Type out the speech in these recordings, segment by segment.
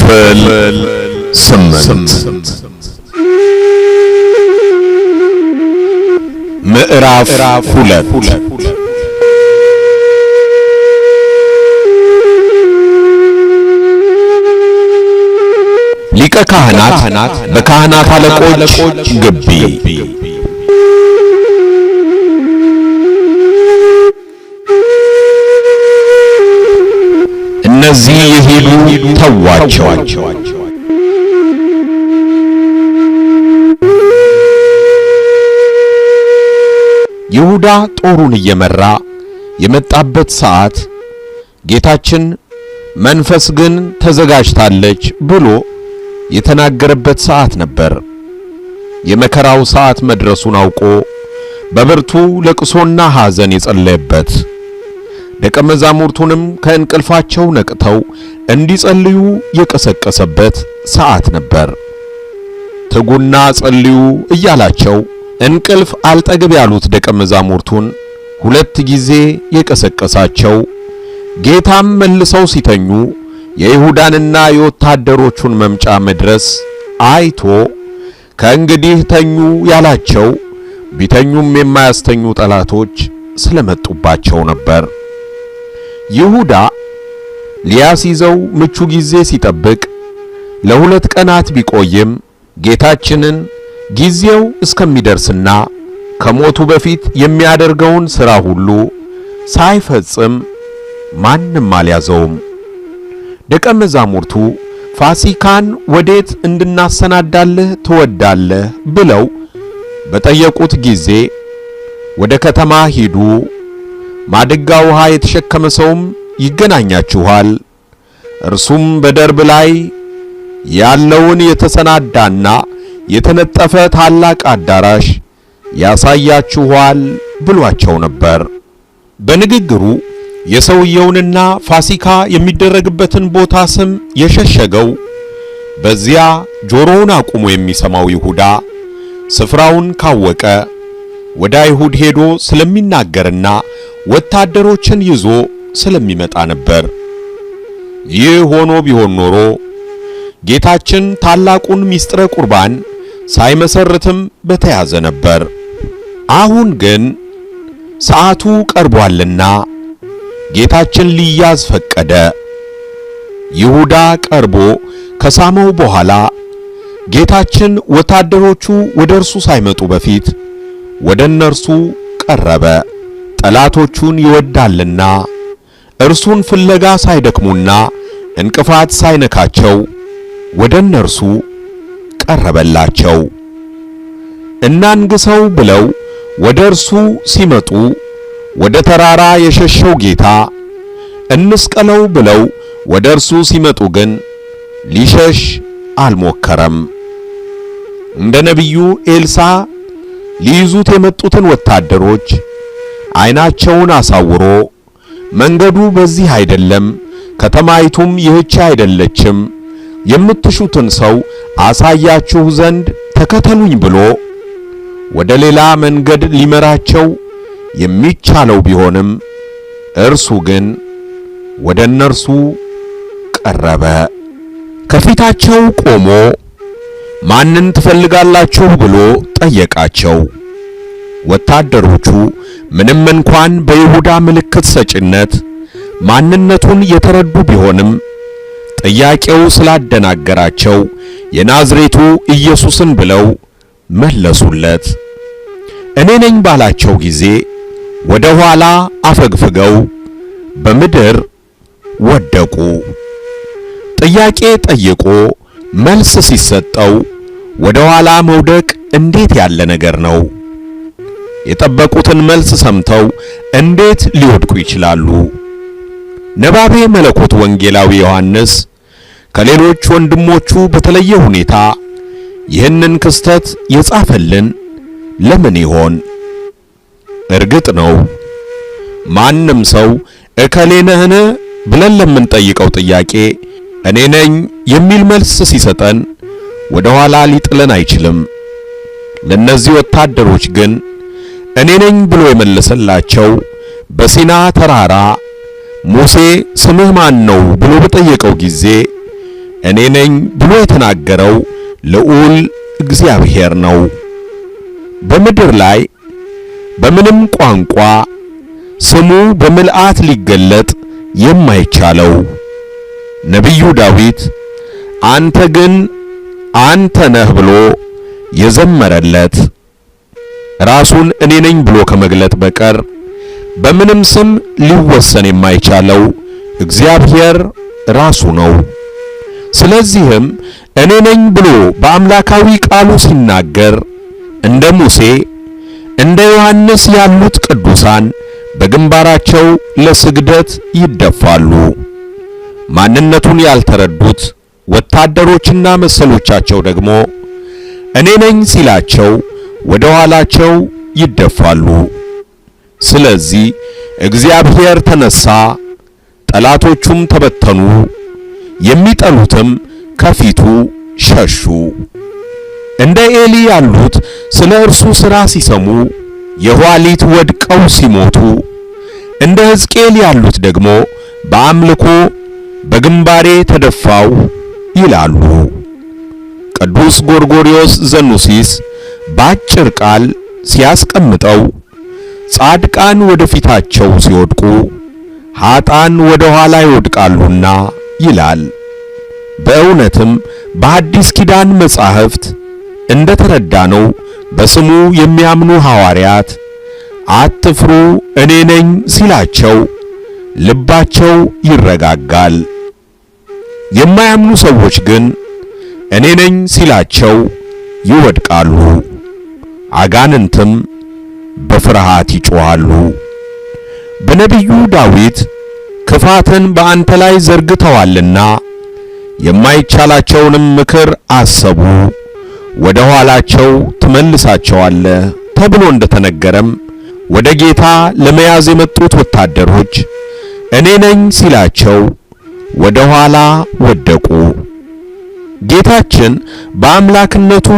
ክፍል 8 ምዕራፍ 2 ሊቀ ካህናት በካህናት አለቆች ግቢ። እነዚህ የሄዱ ተዋቸው። ይሁዳ ጦሩን እየመራ የመጣበት ሰዓት ጌታችን መንፈስ ግን ተዘጋጅታለች ብሎ የተናገረበት ሰዓት ነበር። የመከራው ሰዓት መድረሱን አውቆ በብርቱ ለቅሶና ሐዘን የጸለየበት፣ ደቀ መዛሙርቱንም ከእንቅልፋቸው ነቅተው እንዲጸልዩ የቀሰቀሰበት ሰዓት ነበር። ትጉና ጸልዩ እያላቸው እንቅልፍ አልጠግብ ያሉት ደቀ መዛሙርቱን 2 ጊዜ የቀሰቀሳቸው፣ ጌታም መልሰው ሲተኙ የይሁዳንና የወታደሮቹን መምጫ መድረስ አይቶ ከእንግዲህ ተኙ ያላቸው ቢተኙም የማያስተኙ ጠላቶች ስለመጡባቸው ነበር። ይሁዳ ሊያስይዘው ምቹ ጊዜ ሲጠብቅ ለ2 ቀናት ቢቆይም ጌታችንን ጊዜው እስከሚደርስና ከሞቱ በፊት የሚያደርገውን ሥራ ሁሉ ሳይፈጽም ማንም አልያዘውም። ደቀ መዛሙርቱ ፋሲካን ወዴት እንድናሰናዳልህ ትወዳለህ ብለው በጠየቁት ጊዜ ወደ ከተማ ሂዱ፣ ማድጋ ውሃ የተሸከመ ሰውም ይገናኛችኋል፣ እርሱም በደርብ ላይ ያለውን የተሰናዳና የተነጠፈ ታላቅ አዳራሽ ያሳያችኋል ብሏቸው ነበር። በንግግሩ የሰውየውንና ፋሲካ የሚደረግበትን ቦታ ስም የሸሸገው በዚያ ጆሮውን አቁሞ የሚሰማው ይሁዳ ስፍራውን ካወቀ ወደ አይሁድ ሄዶ ስለሚናገርና ወታደሮችን ይዞ ስለሚመጣ ነበር። ይህ ሆኖ ቢሆን ኖሮ ጌታችን ታላቁን ምስጢረ ቁርባን ሳይመሰርትም በተያዘ ነበር። አሁን ግን ሰዓቱ ቀርቧልና ጌታችን ሊያዝ ፈቀደ። ይሁዳ ቀርቦ ከሳመው በኋላ ጌታችን ወታደሮቹ ወደ እርሱ ሳይመጡ በፊት ወደ እነርሱ ቀረበ። ጠላቶቹን ይወዳልና እርሱን ፍለጋ ሳይደክሙና እንቅፋት ሳይነካቸው ወደ እነርሱ ቀረበላቸው። እናንግሰው ብለው ወደ እርሱ ሲመጡ ወደ ተራራ የሸሸው ጌታ እንስቀለው ብለው ወደ እርሱ ሲመጡ ግን ሊሸሽ አልሞከረም። እንደ ነቢዩ ኤልሳ ሊይዙት የመጡትን ወታደሮች ዓይናቸውን አሳውሮ መንገዱ በዚህ አይደለም፣ ከተማይቱም ይህች አይደለችም፣ የምትሹትን ሰው አሳያችሁ ዘንድ ተከተሉኝ ብሎ ወደ ሌላ መንገድ ሊመራቸው የሚቻለው ቢሆንም እርሱ ግን ወደ እነርሱ ቀረበ። ከፊታቸው ቆሞ ማንን ትፈልጋላችሁ ብሎ ጠየቃቸው። ወታደሮቹ ምንም እንኳን በይሁዳ ምልክት ሰጪነት ማንነቱን የተረዱ ቢሆንም ጥያቄው ስላደናገራቸው የናዝሬቱ ኢየሱስን ብለው መለሱለት። እኔ ነኝ ባላቸው ጊዜ ወደ ኋላ አፈግፍገው በምድር ወደቁ። ጥያቄ ጠይቆ መልስ ሲሰጠው ወደ ኋላ መውደቅ እንዴት ያለ ነገር ነው? የጠበቁትን መልስ ሰምተው እንዴት ሊወድቁ ይችላሉ? ነባቤ መለኮት ወንጌላዊ ዮሐንስ ከሌሎች ወንድሞቹ በተለየ ሁኔታ ይህንን ክስተት የጻፈልን ለምን ይሆን? እርግጥ ነው ማንም ሰው እከሌ ነህን ብለን ለምንጠይቀው ጥያቄ እኔ ነኝ የሚል መልስ ሲሰጠን ወደ ኋላ ሊጥለን አይችልም። ለነዚህ ወታደሮች ግን እኔ ነኝ ብሎ የመለሰላቸው በሲና ተራራ ሙሴ ስምህ ማን ነው ብሎ በጠየቀው ጊዜ እኔ ነኝ ብሎ የተናገረው ልዑል እግዚአብሔር ነው። በምድር ላይ በምንም ቋንቋ ስሙ በምልአት ሊገለጥ የማይቻለው ነቢዩ ዳዊት አንተ ግን አንተ ነህ ብሎ የዘመረለት ራሱን እኔ ነኝ ብሎ ከመግለጥ በቀር በምንም ስም ሊወሰን የማይቻለው እግዚአብሔር ራሱ ነው። ስለዚህም እኔ ነኝ ብሎ በአምላካዊ ቃሉ ሲናገር እንደ ሙሴ እንደ ዮሐንስ ያሉት ቅዱሳን በግንባራቸው ለስግደት ይደፋሉ። ማንነቱን ያልተረዱት ወታደሮችና መሰሎቻቸው ደግሞ እኔ ነኝ ሲላቸው ወደ ኋላቸው ይደፋሉ። ስለዚህ እግዚአብሔር ተነሳ፣ ጠላቶቹም ተበተኑ፣ የሚጠሉትም ከፊቱ ሸሹ። እንደ ኤሊ ያሉት ስለ እርሱ ሥራ ሲሰሙ የኋሊት ወድቀው ሲሞቱ፣ እንደ ሕዝቅኤል ያሉት ደግሞ በአምልኮ በግንባሬ ተደፋው ይላሉ። ቅዱስ ጎርጎርዮስ ዘኑሲስ በአጭር ቃል ሲያስቀምጠው ጻድቃን ወደ ፊታቸው ሲወድቁ ኃጥአን ወደ ኋላ ይወድቃሉና ይላል። በእውነትም በአዲስ ኪዳን መጻሕፍት እንደ ተረዳነው በስሙ የሚያምኑ ሐዋርያት አትፍሩ እኔ ነኝ ሲላቸው ልባቸው ይረጋጋል። የማያምኑ ሰዎች ግን እኔ ነኝ ሲላቸው ይወድቃሉ። አጋንንትም በፍርሃት ይጮኻሉ። በነቢዩ ዳዊት ክፋትን በአንተ ላይ ዘርግተዋልና የማይቻላቸውንም ምክር አሰቡ፣ ወደ ኋላቸው ትመልሳቸዋለህ ተብሎ እንደተነገረም ወደ ጌታ ለመያዝ የመጡት ወታደሮች እኔ ነኝ ሲላቸው ወደ ኋላ ወደቁ። ጌታችን በአምላክነቱ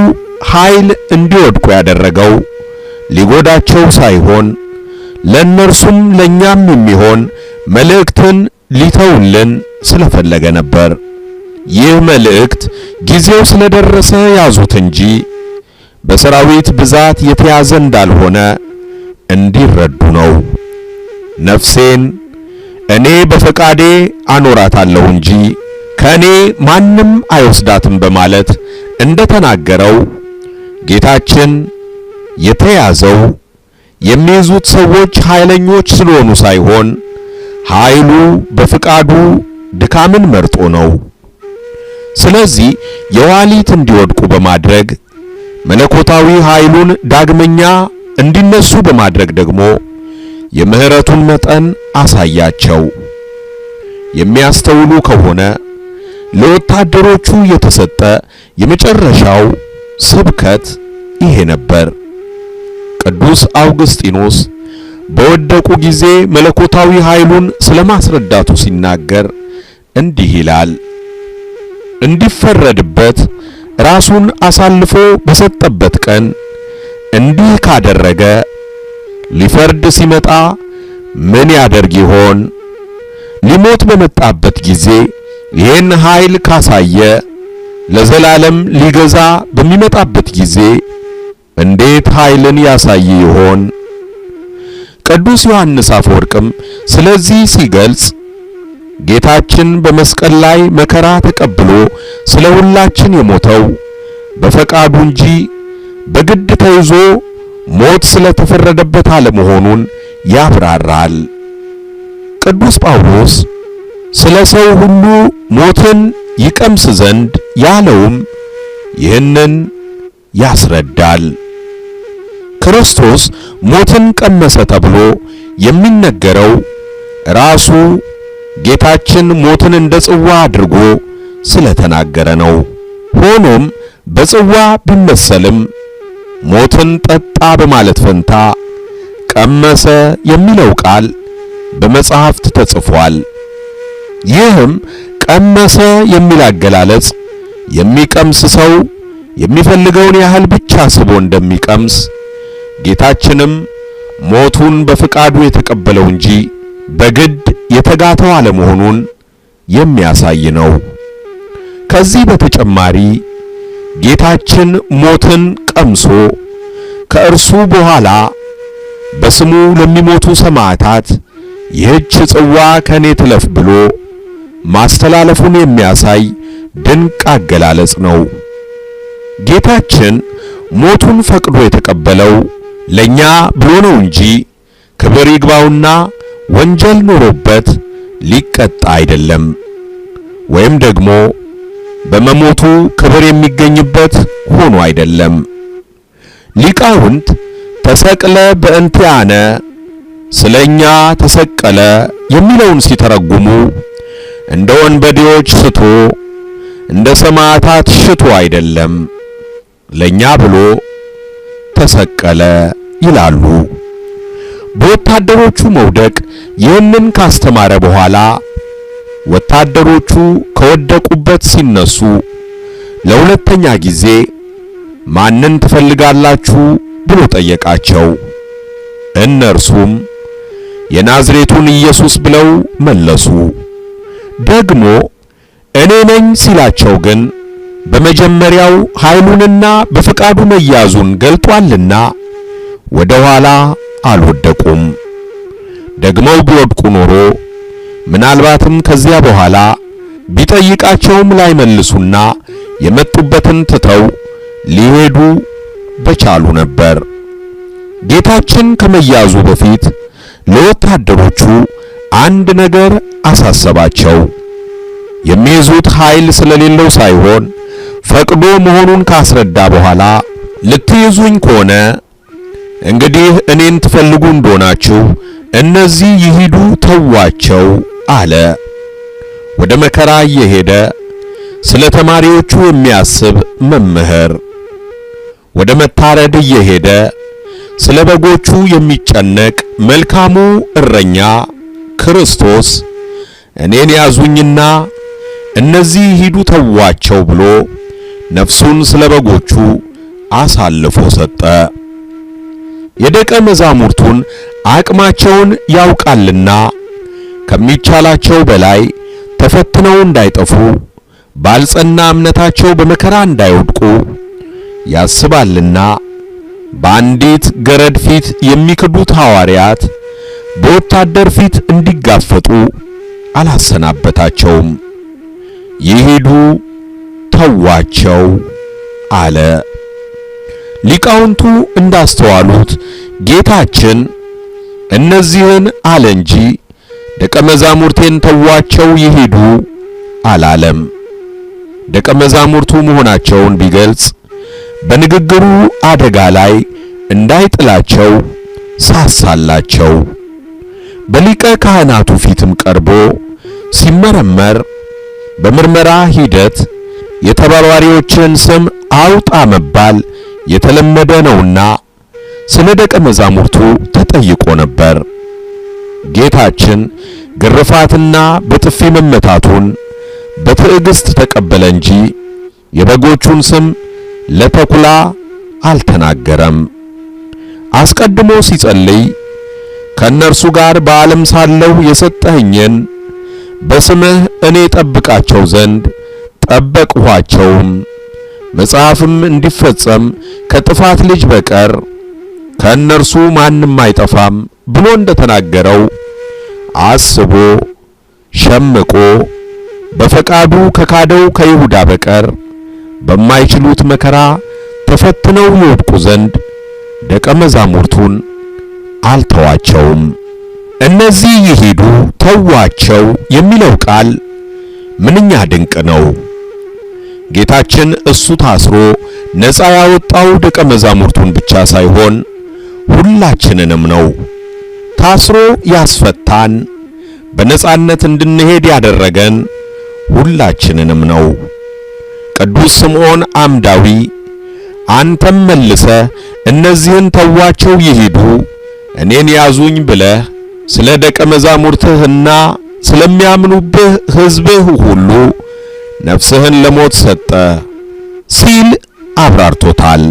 ኃይል እንዲወድቁ ያደረገው ሊጎዳቸው ሳይሆን ለእነርሱም ለኛም የሚሆን መልእክትን ሊተውልን ስለፈለገ ነበር። ይህ መልእክት ጊዜው ስለደረሰ ያዙት እንጂ በሰራዊት ብዛት የተያዘ እንዳልሆነ እንዲረዱ ነው። ነፍሴን እኔ በፈቃዴ አኖራታለሁ እንጂ ከእኔ ማንም አይወስዳትም በማለት እንደተናገረው ጌታችን የተያዘው የሚይዙት ሰዎች ኃይለኞች ስለሆኑ ሳይሆን ኃይሉ በፍቃዱ ድካምን መርጦ ነው። ስለዚህ የኋሊት እንዲወድቁ በማድረግ መለኮታዊ ኃይሉን ዳግመኛ እንዲነሱ በማድረግ ደግሞ የምሕረቱን መጠን አሳያቸው። የሚያስተውሉ ከሆነ ለወታደሮቹ የተሰጠ የመጨረሻው ስብከት ይሄ ነበር። ቅዱስ አውግስጢኖስ በወደቁ ጊዜ መለኮታዊ ኃይሉን ስለማስረዳቱ ሲናገር እንዲህ ይላል። እንዲፈረድበት ራሱን አሳልፎ በሰጠበት ቀን እንዲህ ካደረገ ሊፈርድ ሲመጣ ምን ያደርግ ይሆን? ሊሞት በመጣበት ጊዜ ይህን ኃይል ካሳየ ለዘላለም ሊገዛ በሚመጣበት ጊዜ እንዴት ኃይልን ያሳይ ይሆን? ቅዱስ ዮሐንስ አፈወርቅም ስለዚህ ሲገልጽ ጌታችን በመስቀል ላይ መከራ ተቀብሎ ስለ ሁላችን የሞተው በፈቃዱ እንጂ በግድ ተይዞ ሞት ስለተፈረደበት አለመሆኑን ያብራራል። ቅዱስ ጳውሎስ ስለ ሰው ሁሉ ሞትን ይቀምስ ዘንድ ያለውም ይህንን ያስረዳል። ክርስቶስ ሞትን ቀመሰ ተብሎ የሚነገረው ራሱ ጌታችን ሞትን እንደ ጽዋ አድርጎ ስለተናገረ ነው። ሆኖም በጽዋ ቢመሰልም ሞትን ጠጣ በማለት ፈንታ ቀመሰ የሚለው ቃል በመጽሐፍት ተጽፏል። ይህም ቀመሰ የሚል አገላለጽ የሚቀምስ ሰው የሚፈልገውን ያህል ብቻ ስቦ እንደሚቀምስ ጌታችንም ሞቱን በፍቃዱ የተቀበለው እንጂ በግድ የተጋተው አለመሆኑን የሚያሳይ ነው። ከዚህ በተጨማሪ ጌታችን ሞትን ቀምሶ ከእርሱ በኋላ በስሙ ለሚሞቱ ሰማዕታት ይህች ጽዋ ከኔ ትለፍ ብሎ ማስተላለፉን የሚያሳይ ድንቅ አገላለጽ ነው። ጌታችን ሞቱን ፈቅዶ የተቀበለው ለኛ ብሎ ነው እንጂ ክብር ይግባውና ወንጀል ኖሮበት ሊቀጣ አይደለም። ወይም ደግሞ በመሞቱ ክብር የሚገኝበት ሆኖ አይደለም። ሊቃውንት ተሰቅለ በእንቲአነ ስለኛ ተሰቀለ የሚለውን ሲተረጉሙ እንደ ወንበዴዎች ስቶ እንደ ሰማዕታት ሽቶ አይደለም፣ ለኛ ብሎ ተሰቀለ ይላሉ። በወታደሮቹ መውደቅ ይህንን ካስተማረ በኋላ ወታደሮቹ ከወደቁበት ሲነሱ ለሁለተኛ ጊዜ ማንን ትፈልጋላችሁ ብሎ ጠየቃቸው። እነርሱም የናዝሬቱን ኢየሱስ ብለው መለሱ። ደግሞ እኔ ነኝ ሲላቸው ግን በመጀመሪያው ኃይሉንና በፍቃዱ መያዙን ገልጧልና ወደ ኋላ አልወደቁም። ደግመው ቢወድቁ ኖሮ ምናልባትም ከዚያ በኋላ ቢጠይቃቸውም ላይመልሱና የመጡበትን ትተው ሊሄዱ በቻሉ ነበር። ጌታችን ከመያዙ በፊት ለወታደሮቹ አንድ ነገር አሳሰባቸው። የሚይዙት ኃይል ስለሌለው ሳይሆን ፈቅዶ መሆኑን ካስረዳ በኋላ ልትይዙኝ ከሆነ እንግዲህ እኔን ትፈልጉ እንደሆናችሁ እነዚህ ይሂዱ ተዋቸው አለ። ወደ መከራ እየሄደ ስለ ተማሪዎቹ የሚያስብ መምህር፣ ወደ መታረድ እየሄደ ስለ በጎቹ የሚጨነቅ መልካሙ እረኛ ክርስቶስ እኔን ያዙኝና እነዚህ ይሂዱ ተዋቸው ብሎ ነፍሱን ስለ በጎቹ አሳልፎ ሰጠ። የደቀ መዛሙርቱን አቅማቸውን ያውቃልና ከሚቻላቸው በላይ ተፈትነው እንዳይጠፉ ባልጸና እምነታቸው በመከራ እንዳይወድቁ ያስባልና በአንዲት ገረድ ፊት የሚክዱት ሐዋርያት በወታደር ፊት እንዲጋፈጡ አላሰናበታቸውም። ይሂዱ ተዋቸው አለ። ሊቃውንቱ እንዳስተዋሉት ጌታችን እነዚህን አለ እንጂ ደቀ መዛሙርቴን ተዋቸው ይሂዱ አላለም። ደቀ መዛሙርቱ መሆናቸውን ቢገልጽ በንግግሩ አደጋ ላይ እንዳይጥላቸው ሳሳላቸው። በሊቀ ካህናቱ ፊትም ቀርቦ ሲመረመር በምርመራ ሂደት የተባባሪዎችን ስም አውጣ መባል የተለመደ ነውና ስለ ደቀ መዛሙርቱ ተጠይቆ ነበር። ጌታችን ግርፋትና በጥፊ መመታቱን በትዕግስት ተቀበለ እንጂ የበጎቹን ስም ለተኩላ አልተናገረም። አስቀድሞ ሲጸልይ ከእነርሱ ጋር በዓለም ሳለሁ የሰጠኸኝን በስምህ እኔ ጠብቃቸው ዘንድ ጠበቅኋቸውም፣ መጽሐፍም እንዲፈጸም ከጥፋት ልጅ በቀር ከእነርሱ ማንም አይጠፋም ብሎ እንደተናገረው አስቦ ሸምቆ በፈቃዱ ከካደው ከይሁዳ በቀር በማይችሉት መከራ ተፈትነው ይወድቁ ዘንድ ደቀ መዛሙርቱን አልተዋቸውም። እነዚህ ይሂዱ ተዋቸው የሚለው ቃል ምንኛ ድንቅ ነው! ጌታችን እሱ ታስሮ ነፃ ያወጣው ደቀ መዛሙርቱን ብቻ ሳይሆን ሁላችንንም ነው። ታስሮ ያስፈታን፣ በነፃነት እንድንሄድ ያደረገን ሁላችንንም ነው። ቅዱስ ስምዖን አምዳዊ አንተም መልሰ እነዚህን ተዋቸው ይሂዱ እኔን ያዙኝ ብለህ ስለ ደቀ መዛሙርትህና ስለሚያምኑብህ ሕዝብህ ሁሉ ነፍስህን ለሞት ሰጠ ሲል አብራርቶታል።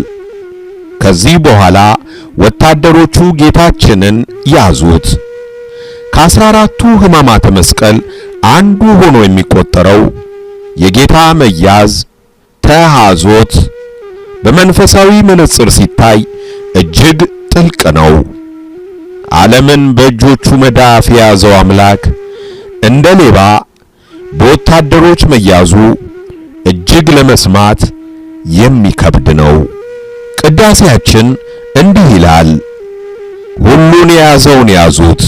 ከዚህ በኋላ ወታደሮቹ ጌታችንን ያዙት። ከ14ቱ ሕማማተ መስቀል አንዱ ሆኖ የሚቆጠረው የጌታ መያዝ ተሃዞት በመንፈሳዊ መነጽር ሲታይ እጅግ ጥልቅ ነው። ዓለምን በእጆቹ መዳፍ የያዘው አምላክ እንደ ሌባ በወታደሮች መያዙ እጅግ ለመስማት የሚከብድ ነው። ቅዳሴያችን እንዲህ ይላል። ሁሉን የያዘውን ያዙት፣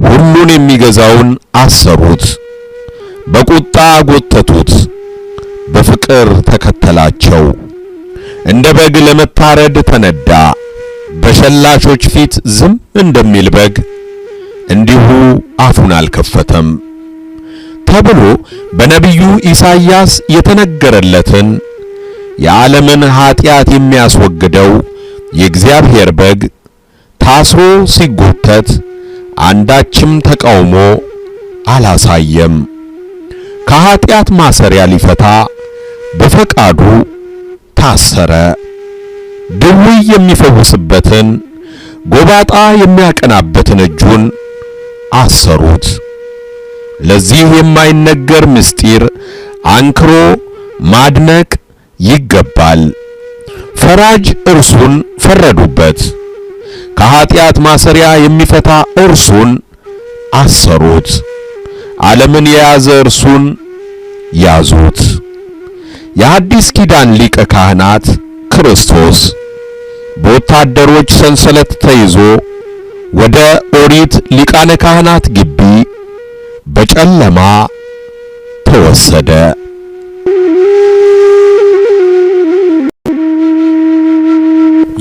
ሁሉን የሚገዛውን አሰሩት፣ በቁጣ ጎተቱት፣ በፍቅር ተከተላቸው። እንደ በግ ለመታረድ ተነዳ፣ በሸላቾች ፊት ዝም እንደሚል በግ እንዲሁ አፉን አልከፈተም ተብሎ በነቢዩ ኢሳይያስ የተነገረለትን የዓለምን ኀጢአት የሚያስወግደው የእግዚአብሔር በግ ታስሮ ሲጎተት አንዳችም ተቃውሞ አላሳየም። ከኀጢአት ማሰሪያ ሊፈታ በፈቃዱ ታሰረ። ድውይ የሚፈውስበትን ጎባጣ የሚያቀናበትን እጁን አሰሩት። ለዚህ የማይነገር ምስጢር አንክሮ ማድነቅ ይገባል። ፈራጅ እርሱን ፈረዱበት፣ ከኀጢአት ማሰሪያ የሚፈታ እርሱን አሰሩት። ዓለምን የያዘ እርሱን ያዙት። የአዲስ ኪዳን ሊቀ ካህናት ክርስቶስ በወታደሮች ሰንሰለት ተይዞ ወደ ኦሪት ሊቃነ ካህናት ግቢ በጨለማ ተወሰደ።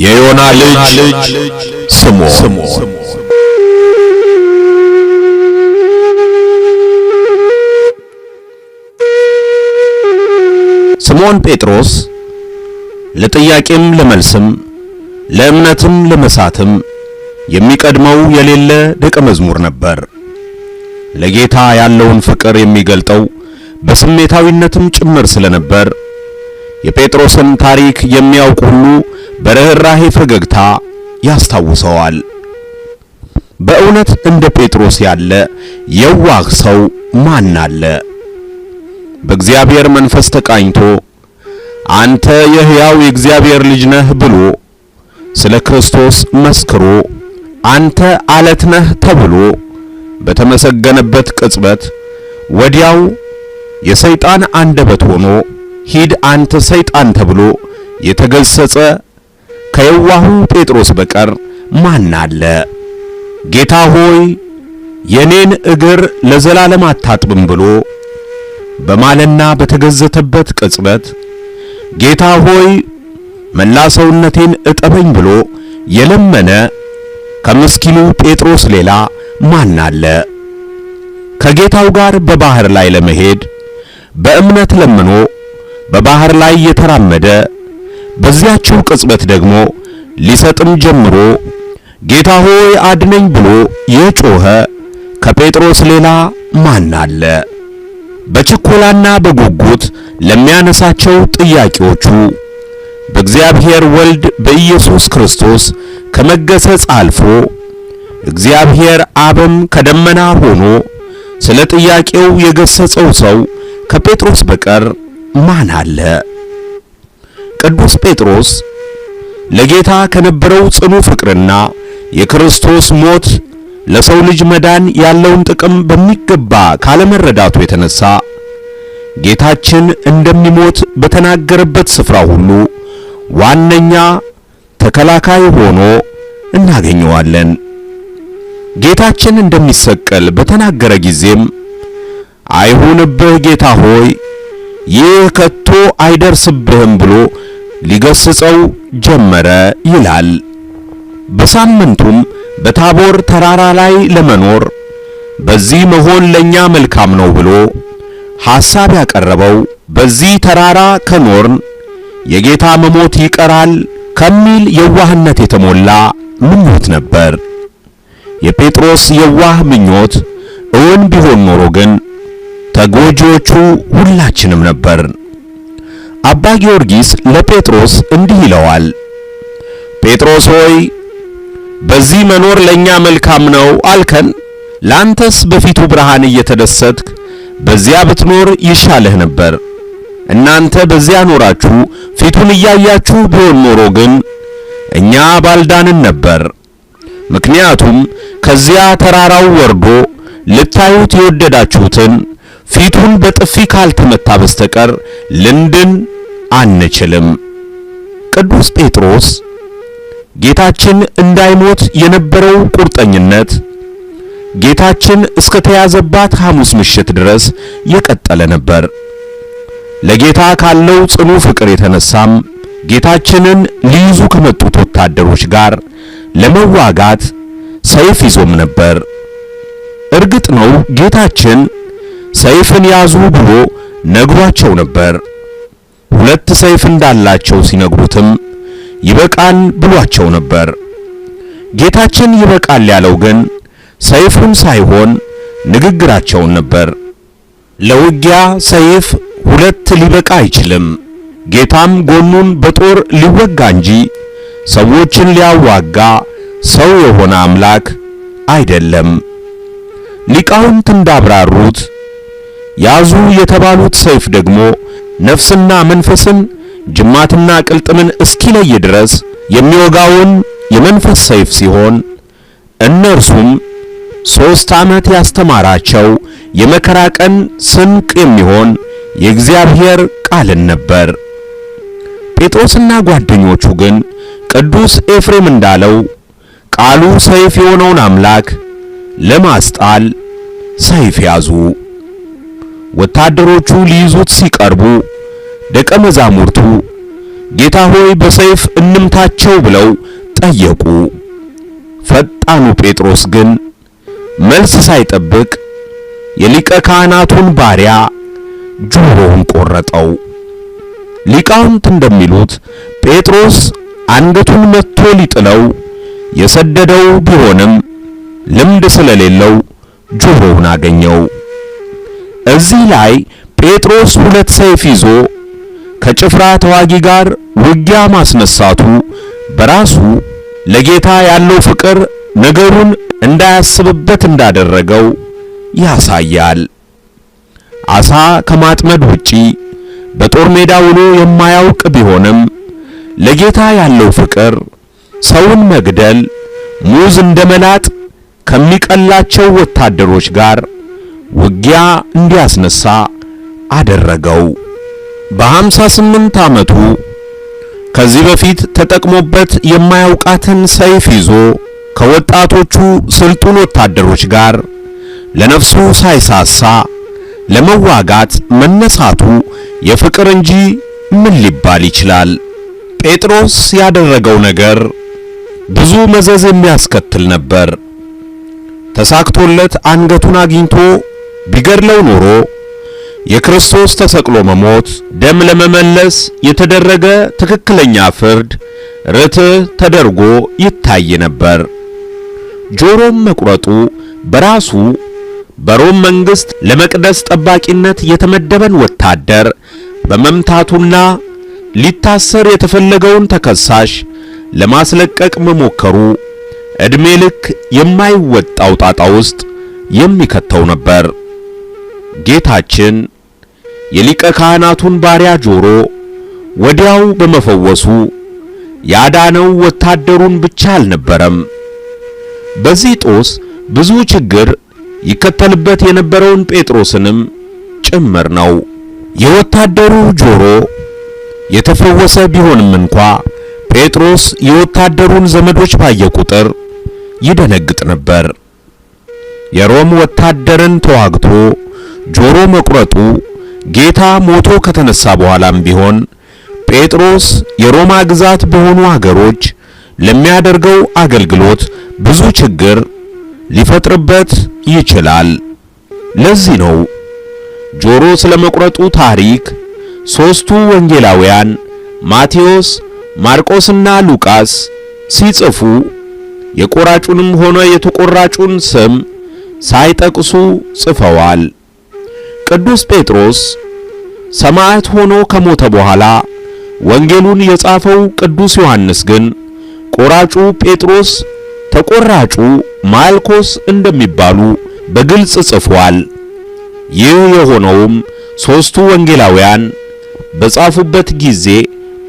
የዮና ልጅ ስምዖን ስምዖን ጴጥሮስ ለጥያቄም ለመልስም ለእምነትም ለመሳትም የሚቀድመው የሌለ ደቀ መዝሙር ነበር። ለጌታ ያለውን ፍቅር የሚገልጠው በስሜታዊነትም ጭምር ስለነበር የጴጥሮስን ታሪክ የሚያውቅ ሁሉ በርኅራኄ ፈገግታ ያስታውሰዋል። በእውነት እንደ ጴጥሮስ ያለ የዋህ ሰው ማን አለ? በእግዚአብሔር መንፈስ ተቃኝቶ አንተ የሕያው የእግዚአብሔር ልጅ ነህ ብሎ ስለ ክርስቶስ መስክሮ አንተ አለት ነህ ተብሎ በተመሰገነበት ቅጽበት ወዲያው የሰይጣን አንደበት ሆኖ ሂድ አንተ ሰይጣን ተብሎ የተገሰጸ ከየዋሁ ጴጥሮስ በቀር ማን አለ? ጌታ ሆይ የኔን እግር ለዘላለም አታጥብም ብሎ በማለና በተገዘተበት ቅጽበት ጌታ ሆይ መላ ሰውነቴን እጠበኝ ብሎ የለመነ ከምስኪኑ ጴጥሮስ ሌላ ማን አለ? ከጌታው ጋር በባህር ላይ ለመሄድ በእምነት ለምኖ በባህር ላይ የተራመደ በዚያችው ቅጽበት ደግሞ ሊሰጥም ጀምሮ ጌታ ሆይ አድነኝ ብሎ የጮኸ ከጴጥሮስ ሌላ ማን አለ? በችኮላና በጉጉት ለሚያነሳቸው ጥያቄዎቹ በእግዚአብሔር ወልድ በኢየሱስ ክርስቶስ ከመገሰጽ አልፎ እግዚአብሔር አብም ከደመና ሆኖ ስለ ጥያቄው የገሰጸው ሰው ከጴጥሮስ በቀር ማን አለ? ቅዱስ ጴጥሮስ ለጌታ ከነበረው ጽኑ ፍቅርና የክርስቶስ ሞት ለሰው ልጅ መዳን ያለውን ጥቅም በሚገባ ካለመረዳቱ የተነሳ ጌታችን እንደሚሞት በተናገረበት ስፍራ ሁሉ ዋነኛ ተከላካይ ሆኖ እናገኘዋለን። ጌታችን እንደሚሰቀል በተናገረ ጊዜም አይሁንብህ ጌታ ሆይ ይህ ከቶ አይደርስብህም ብሎ ሊገስጸው ጀመረ ይላል። በሳምንቱም በታቦር ተራራ ላይ ለመኖር በዚህ መሆን ለኛ መልካም ነው ብሎ ሐሳብ ያቀረበው በዚህ ተራራ ከኖርን የጌታ መሞት ይቀራል ከሚል የዋህነት የተሞላ ምኞት ነበር። የጴጥሮስ የዋህ ምኞት እውን ቢሆን ኖሮ ግን ተጎጂዎቹ ሁላችንም ነበር። አባ ጊዮርጊስ ለጴጥሮስ እንዲህ ይለዋል፣ ጴጥሮስ ሆይ በዚህ መኖር ለኛ መልካም ነው አልከን። ላንተስ በፊቱ ብርሃን እየተደሰትክ በዚያ ብትኖር ይሻልህ ነበር። እናንተ በዚያ ኖራችሁ ፊቱን እያያችሁ ቢሆን ኖሮ ግን እኛ ባልዳንን ነበር። ምክንያቱም ከዚያ ተራራው ወርዶ ልታዩት የወደዳችሁትን ፊቱን በጥፊ ካልተመታ በስተቀር ልንድን አንችልም። ቅዱስ ጴጥሮስ ጌታችን እንዳይሞት የነበረው ቁርጠኝነት ጌታችን እስከ ተያዘባት ሐሙስ ምሽት ድረስ የቀጠለ ነበር። ለጌታ ካለው ጽኑ ፍቅር የተነሳም ጌታችንን ሊይዙ ከመጡት ወታደሮች ጋር ለመዋጋት ሰይፍ ይዞም ነበር። እርግጥ ነው ጌታችን ሰይፍን ያዙ ብሎ ነግሯቸው ነበር። 2 ሰይፍ እንዳላቸው ሲነግሩትም ይበቃል ብሏቸው ነበር። ጌታችን ይበቃል ያለው ግን ሰይፉን ሳይሆን ንግግራቸውን ነበር። ለውጊያ ሰይፍ 2 ሊበቃ አይችልም። ጌታም ጎኑን በጦር ሊወጋ እንጂ ሰዎችን ሊያዋጋ ሰው የሆነ አምላክ አይደለም። ሊቃውንት እንዳብራሩት ያዙ የተባሉት ሰይፍ ደግሞ ነፍስና መንፈስን ጅማትና ቅልጥምን እስኪለይ ድረስ የሚወጋውን የመንፈስ ሰይፍ ሲሆን እነርሱም 3 ዓመት ያስተማራቸው የመከራ ቀን ስንቅ የሚሆን የእግዚአብሔር ቃልን ነበር። ጴጥሮስና ጓደኞቹ ግን ቅዱስ ኤፍሬም እንዳለው ቃሉ ሰይፍ የሆነውን አምላክ ለማስጣል ሰይፍ ያዙ። ወታደሮቹ ሊይዙት ሲቀርቡ ደቀ መዛሙርቱ ጌታ ሆይ በሰይፍ እንምታቸው ብለው ጠየቁ። ፈጣኑ ጴጥሮስ ግን መልስ ሳይጠብቅ የሊቀ ካህናቱን ባሪያ ጆሮውን ቆረጠው። ሊቃውንት እንደሚሉት ጴጥሮስ አንገቱን መትቶ ሊጥለው የሰደደው ቢሆንም ልምድ ስለሌለው ጆሮውን አገኘው። እዚህ ላይ ጴጥሮስ 2 ሰይፍ ይዞ ከጭፍራ ተዋጊ ጋር ውጊያ ማስነሳቱ በራሱ ለጌታ ያለው ፍቅር ነገሩን እንዳያስብበት እንዳደረገው ያሳያል። አሳ ከማጥመድ ውጪ በጦር ሜዳ ውሎ የማያውቅ ቢሆንም ለጌታ ያለው ፍቅር ሰውን መግደል ሙዝ እንደመላጥ ከሚቀላቸው ወታደሮች ጋር ውጊያ እንዲያስነሳ አደረገው። በ58 ዓመቱ ከዚህ በፊት ተጠቅሞበት የማያውቃትን ሰይፍ ይዞ ከወጣቶቹ ስልጡን ወታደሮች ጋር ለነፍሱ ሳይሳሳ ለመዋጋት መነሳቱ የፍቅር እንጂ ምን ሊባል ይችላል? ጴጥሮስ ያደረገው ነገር ብዙ መዘዝ የሚያስከትል ነበር። ተሳክቶለት አንገቱን አግኝቶ ቢገድለው ኖሮ የክርስቶስ ተሰቅሎ መሞት ደም ለመመለስ የተደረገ ትክክለኛ ፍርድ ርትዕ ተደርጎ ይታይ ነበር። ጆሮም መቁረጡ በራሱ በሮም መንግስት ለመቅደስ ጠባቂነት የተመደበን ወታደር በመምታቱና ሊታሰር የተፈለገውን ተከሳሽ ለማስለቀቅ መሞከሩ ዕድሜ ልክ የማይወጣው ጣጣ ውስጥ የሚከተው ነበር። ጌታችን የሊቀ ካህናቱን ባሪያ ጆሮ ወዲያው በመፈወሱ ያዳነው ወታደሩን ብቻ አልነበረም። በዚህ ጦስ ብዙ ችግር ይከተልበት የነበረውን ጴጥሮስንም ጭምር ነው። የወታደሩ ጆሮ የተፈወሰ ቢሆንም እንኳ ጴጥሮስ የወታደሩን ዘመዶች ባየ ቁጥር ይደነግጥ ነበር። የሮም ወታደርን ተዋግቶ ጆሮ መቁረጡ ጌታ ሞቶ ከተነሳ በኋላም ቢሆን ጴጥሮስ የሮማ ግዛት በሆኑ አገሮች ለሚያደርገው አገልግሎት ብዙ ችግር ሊፈጥርበት ይችላል። ለዚህ ነው ጆሮ ስለመቁረጡ ታሪክ 3ቱ ወንጌላውያን ማቴዎስ፣ ማርቆስና ሉቃስ ሲጽፉ የቆራጩንም ሆነ የተቆራጩን ስም ሳይጠቅሱ ጽፈዋል። ቅዱስ ጴጥሮስ ሰማዕት ሆኖ ከሞተ በኋላ ወንጌሉን የጻፈው ቅዱስ ዮሐንስ ግን ቆራጩ ጴጥሮስ፣ ተቆራጩ ማልኮስ እንደሚባሉ በግልጽ ጽፏል። ይህ የሆነውም ሦስቱ ወንጌላውያን በጻፉበት ጊዜ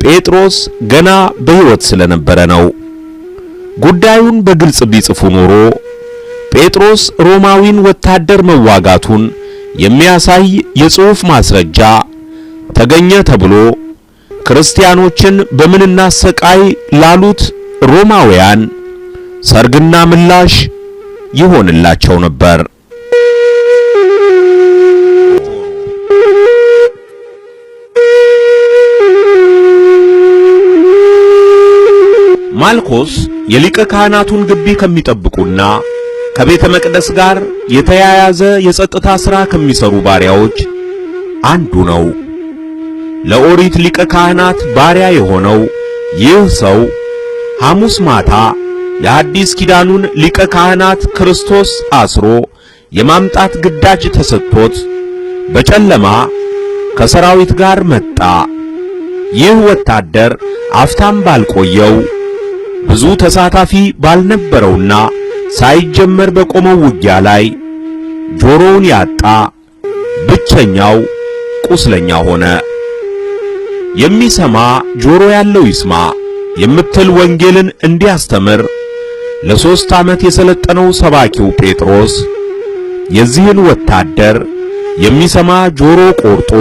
ጴጥሮስ ገና በሕይወት ስለነበረ ነው። ጉዳዩን በግልጽ ቢጽፉ ኖሮ ጴጥሮስ ሮማዊን ወታደር መዋጋቱን የሚያሳይ የጽሑፍ ማስረጃ ተገኘ ተብሎ ክርስቲያኖችን በምን እናሰቃይ ላሉት ሮማውያን ሰርግና ምላሽ ይሆንላቸው ነበር። ማልኮስ የሊቀ ካህናቱን ግቢ ከሚጠብቁና ከቤተ መቅደስ ጋር የተያያዘ የጸጥታ ሥራ ከሚሰሩ ባሪያዎች አንዱ ነው። ለኦሪት ሊቀ ካህናት ባሪያ የሆነው ይህ ሰው ሐሙስ ማታ የአዲስ ኪዳኑን ሊቀ ካህናት ክርስቶስ አስሮ የማምጣት ግዳጅ ተሰጥቶት በጨለማ ከሰራዊት ጋር መጣ። ይህ ወታደር አፍታም ባልቆየው ብዙ ተሳታፊ ባልነበረውና ሳይጀመር በቆመው ውጊያ ላይ ጆሮውን ያጣ ብቸኛው ቁስለኛ ሆነ። የሚሰማ ጆሮ ያለው ይስማ የምትል ወንጌልን እንዲያስተምር ለ3 ዓመት የሰለጠነው ሰባኪው ጴጥሮስ የዚህን ወታደር የሚሰማ ጆሮ ቆርጦ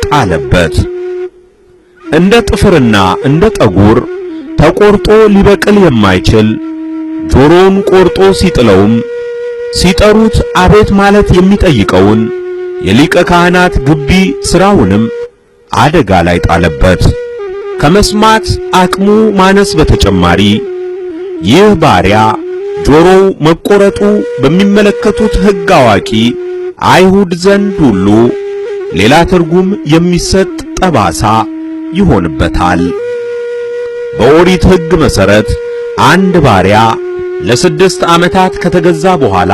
ጣለበት። እንደ ጥፍርና እንደ ጠጉር ተቆርጦ ሊበቅል የማይችል ጆሮውን ቆርጦ ሲጥለውም ሲጠሩት አቤት ማለት የሚጠይቀውን የሊቀ ካህናት ግቢ ሥራውንም አደጋ ላይ ጣለበት። ከመስማት አቅሙ ማነስ በተጨማሪ ይህ ባሪያ ጆሮው መቆረጡ በሚመለከቱት ሕግ አዋቂ አይሁድ ዘንድ ሁሉ ሌላ ትርጉም የሚሰጥ ጠባሳ ይሆንበታል። በኦሪት ሕግ መሠረት አንድ ባሪያ ለ6 ዓመታት ከተገዛ በኋላ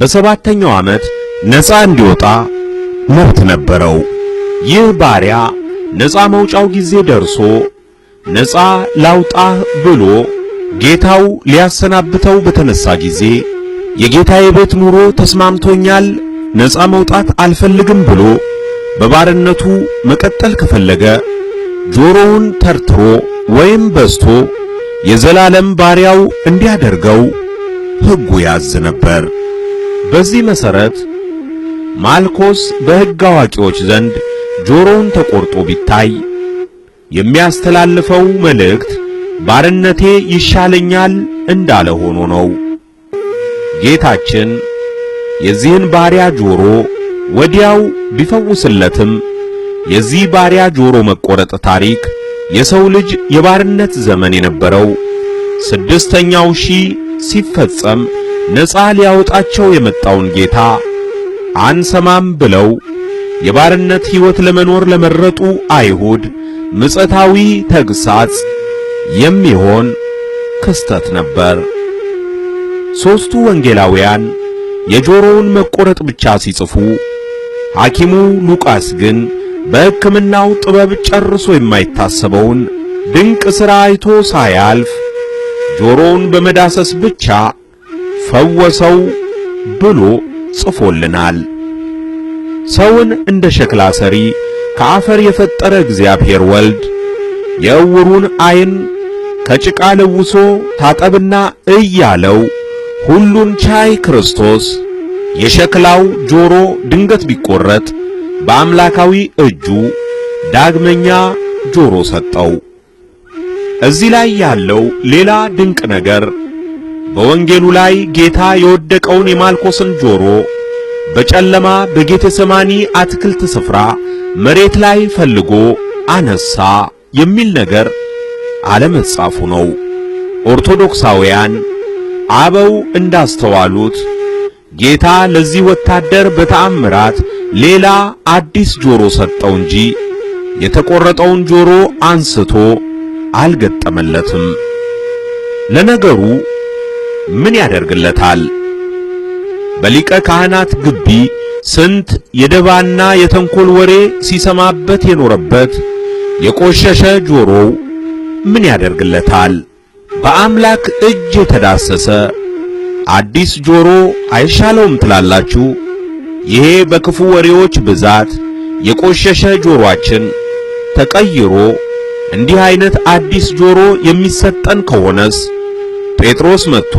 በሰባተኛው ዓመት ነፃ እንዲወጣ መብት ነበረው። ይህ ባሪያ ነፃ መውጫው ጊዜ ደርሶ ነፃ ላውጣህ ብሎ ጌታው ሊያሰናብተው በተነሳ ጊዜ የጌታዬ ቤት ኑሮ ተስማምቶኛል፣ ነፃ መውጣት አልፈልግም ብሎ በባርነቱ መቀጠል ከፈለገ ጆሮውን ተርትሮ ወይም በስቶ የዘላለም ባሪያው እንዲያደርገው ሕጉ ያዝ ነበር። በዚህ መሠረት ማልኮስ በሕግ አዋቂዎች ዘንድ ጆሮውን ተቆርጦ ቢታይ የሚያስተላልፈው መልእክት ባርነቴ ይሻለኛል እንዳለ ሆኖ ነው። ጌታችን የዚህን ባሪያ ጆሮ ወዲያው ቢፈውስለትም የዚህ ባሪያ ጆሮ መቆረጥ ታሪክ የሰው ልጅ የባርነት ዘመን የነበረው 6ኛው ሺህ ሲፈጸም ነፃ ሊያወጣቸው የመጣውን ጌታ አንሰማም ብለው የባርነት ሕይወት ለመኖር ለመረጡ አይሁድ ምጸታዊ ተግሳጽ የሚሆን ክስተት ነበር። ሦስቱ ወንጌላውያን የጆሮውን መቆረጥ ብቻ ሲጽፉ፣ ሐኪሙ ሉቃስ ግን በሕክምናው ጥበብ ጨርሶ የማይታሰበውን ድንቅ ሥራ አይቶ ሳያልፍ ጆሮውን በመዳሰስ ብቻ ፈወሰው ብሎ ጽፎልናል። ሰውን እንደ ሸክላ ሰሪ ከአፈር የፈጠረ እግዚአብሔር ወልድ የዕውሩን ዓይን ከጭቃ ለውሶ ታጠብና እያለው ሁሉን ቻይ ክርስቶስ የሸክላው ጆሮ ድንገት ቢቆረጥ በአምላካዊ እጁ ዳግመኛ ጆሮ ሰጠው። እዚህ ላይ ያለው ሌላ ድንቅ ነገር በወንጌሉ ላይ ጌታ የወደቀውን የማልኮስን ጆሮ በጨለማ በጌቴሰማኒ አትክልት ስፍራ መሬት ላይ ፈልጎ አነሳ የሚል ነገር አለመጻፉ ነው። ኦርቶዶክሳውያን አበው እንዳስተዋሉት ጌታ ለዚህ ወታደር በተአምራት ሌላ አዲስ ጆሮ ሰጠው እንጂ የተቆረጠውን ጆሮ አንስቶ አልገጠመለትም። ለነገሩ ምን ያደርግለታል? በሊቀ ካህናት ግቢ ስንት የደባና የተንኮል ወሬ ሲሰማበት የኖረበት የቆሸሸ ጆሮው ምን ያደርግለታል? በአምላክ እጅ የተዳሰሰ አዲስ ጆሮ አይሻለውም ትላላችሁ? ይሄ በክፉ ወሬዎች ብዛት የቆሸሸ ጆሮአችን ተቀይሮ እንዲህ አይነት አዲስ ጆሮ የሚሰጠን ከሆነስ ጴጥሮስ መጥቶ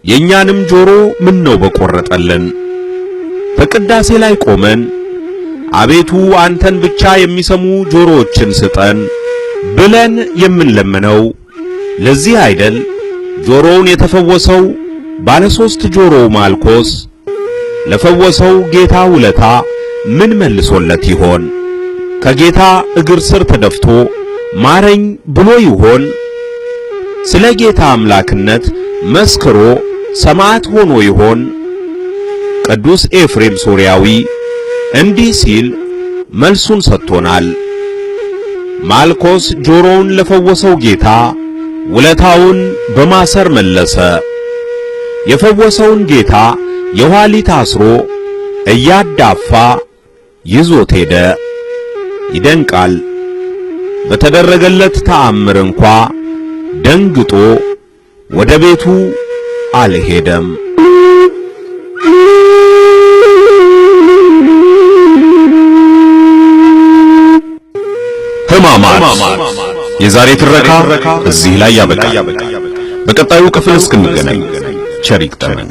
የኛንም ጆሮ ምን ነው በቆረጠልን። በቅዳሴ ላይ ቆመን አቤቱ አንተን ብቻ የሚሰሙ ጆሮዎችን ስጠን ብለን የምንለምነው ለዚህ አይደል? ጆሮውን የተፈወሰው ባለ 3 ጆሮ ማልኮስ ለፈወሰው ጌታ ውለታ ምን መልሶለት ይሆን? ከጌታ እግር ስር ተደፍቶ ማረኝ ብሎ ይሆን? ስለ ጌታ አምላክነት መስክሮ ሰማዕት ሆኖ ይሆን? ቅዱስ ኤፍሬም ሶርያዊ እንዲህ ሲል መልሱን ሰጥቶናል። ማልኮስ ጆሮውን ለፈወሰው ጌታ ውለታውን በማሰር መለሰ። የፈወሰውን ጌታ የኋሊት አስሮ እያዳፋ ይዞት ሄደ። ይደንቃል። በተደረገለት ተአምር እንኳ ደንግጦ ወደ ቤቱ አልሄደም። ሕማማት የዛሬ ትረካ እዚህ ላይ ያበቃል። በቀጣዩ ክፍል እስክንገናኝ ቸር ይግጠመን።